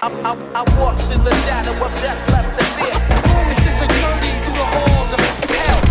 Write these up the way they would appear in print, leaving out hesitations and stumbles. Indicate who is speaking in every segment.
Speaker 1: I walked through the shadow of death, left the fear. This is a journey through the halls of hell.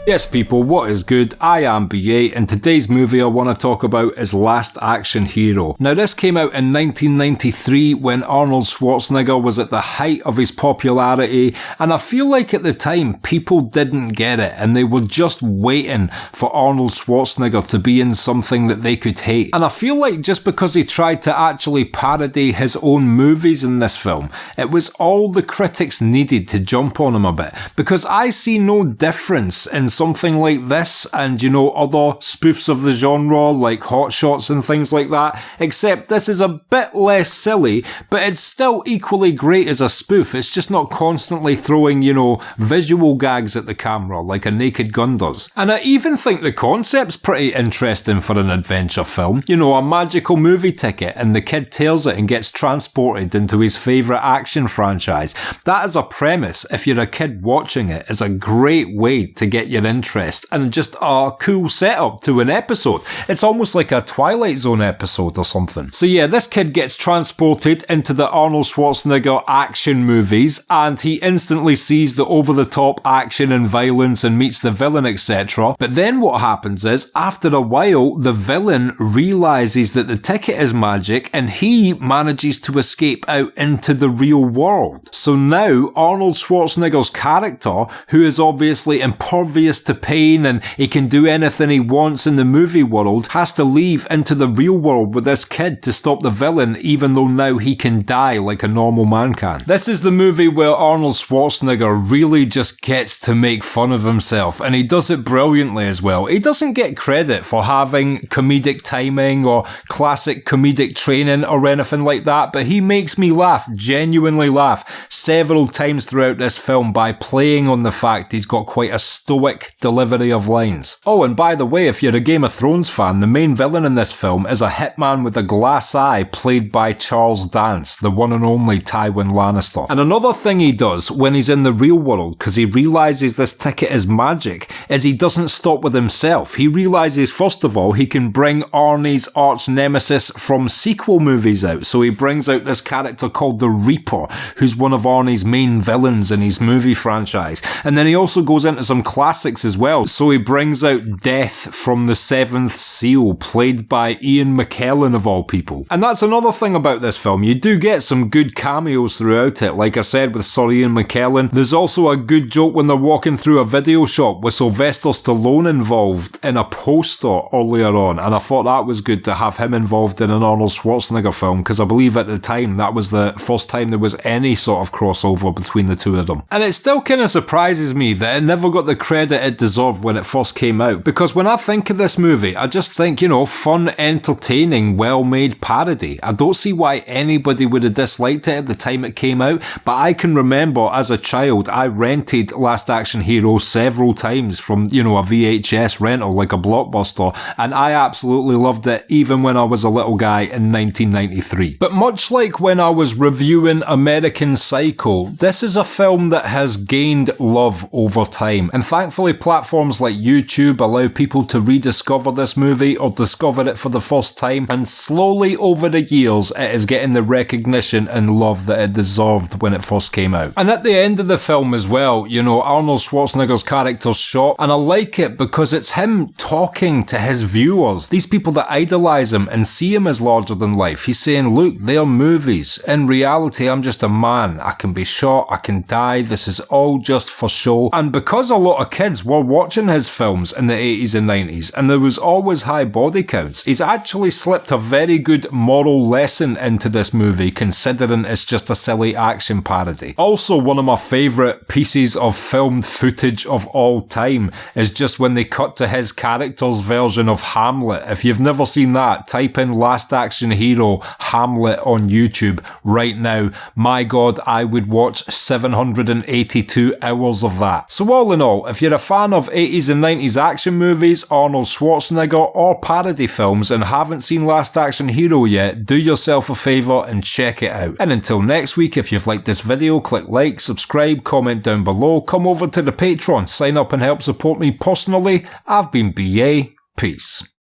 Speaker 2: Yes people, what is good? I am BA, and today's movie I want to talk about is Last Action Hero. Now this came out in 1993 when Arnold Schwarzenegger was at the height of his popularity, and I feel like at the time people didn't get it and they were just waiting for Arnold Schwarzenegger to be in something that they could hate. And I feel like just because he tried to actually parody his own movies in this film, it was all the critics needed to jump on him a bit, because I see no difference in something like this and, you know, other spoofs of the genre like Hot Shots and things like that, except this is a bit less silly, but it's still equally great as a spoof. It's just not constantly throwing, you know, visual gags at the camera like a Naked Gun does. And I even think the concept's pretty interesting for an adventure film. You know, a magical movie ticket and the kid tears it and gets transported into his favourite action franchise. That as a premise, if you're a kid watching it, is a great way to get your interest and just a cool setup to an episode. It's almost like a Twilight Zone episode or something. So yeah, this kid gets transported into the Arnold Schwarzenegger action movies and he instantly sees the over-the-top action and violence and meets the villain, etc. But then what happens is, after a while, the villain realises that the ticket is magic and he manages to escape out into the real world. So now Arnold Schwarzenegger's character, who is obviously impervious to pain and he can do anything he wants in the movie world, has to leave into the real world with this kid to stop the villain, even though now he can die like a normal man can. This is the movie where Arnold Schwarzenegger really just gets to make fun of himself, and he does it brilliantly as well. He doesn't get credit for having comedic timing or classic comedic training or anything like that, but he makes me laugh, genuinely laugh, several times throughout this film by playing on the fact he's got quite a stoic delivery of lines. Oh, and by the way, if you're a Game of Thrones fan, the main villain in this film is a hitman with a glass eye played by Charles Dance, the one and only Tywin Lannister. And another thing he does when he's in the real world, because he realises this ticket is magic, is he doesn't stop with himself. He realises, first of all, he can bring Arnie's arch nemesis from sequel movies out. So he brings out this character called the Reaper, who's one of Arnie's main villains in his movie franchise. And then he also goes into some classics as well. So he brings out Death from the Seventh Seal, played by Ian McKellen of all people. And that's another thing about this film. You do get some good cameos throughout it. Like I said with Sir Ian McKellen, there's also a good joke when they're walking through a video shop with Sylvester Stallone involved in a poster earlier on, and I thought that was good to have him involved in an Arnold Schwarzenegger film, because I believe at the time that was the first time there was any sort of crossover between the two of them. And it still kind of surprises me that it never got the credit it deserved when it first came out, because when I think of this movie, I just think, you know, fun, entertaining, well-made parody. I don't see why anybody would have disliked it at the time it came out, but I can remember as a child, I rented Last Action Hero several times from, you know, a VHS rental, like a Blockbuster, and I absolutely loved it even when I was a little guy in 1993. But much like when I was reviewing American Psycho, this is a film that has gained love over time, and thankfully platforms like YouTube allow people to rediscover this movie or discover it for the first time, and slowly over the years it is getting the recognition and love that it deserved when it first came out. And at the end of the film as well, you know, Arnold Schwarzenegger's character's shot, and I like it because it's him talking to his viewers, these people that idolise him and see him as larger than life. He's saying, look, they're movies. In reality, I'm just a man. I can be shot, I can die, this is all just for show. And because a lot of kids were watching his films in the 80s and 90s, and there was always high body counts, he's actually slipped a very good moral lesson into this movie, considering it's just a silly action parody. Also, one of my favourite pieces of filmed footage of all time is just when they cut to his character's version of Hamlet. If you've never seen that, type in Last Action Hero Hamlet on YouTube right now. My God, I would watch 782 hours of that. So all in all, if you're a fan of 80s and 90s action movies, Arnold Schwarzenegger, or parody films and haven't seen Last Action Hero yet, do yourself a favour and check it out. And until next week, if you've liked this video, click like, subscribe, comment down below, come over to the Patreon, sign up and help support me personally. I've been BA. Peace.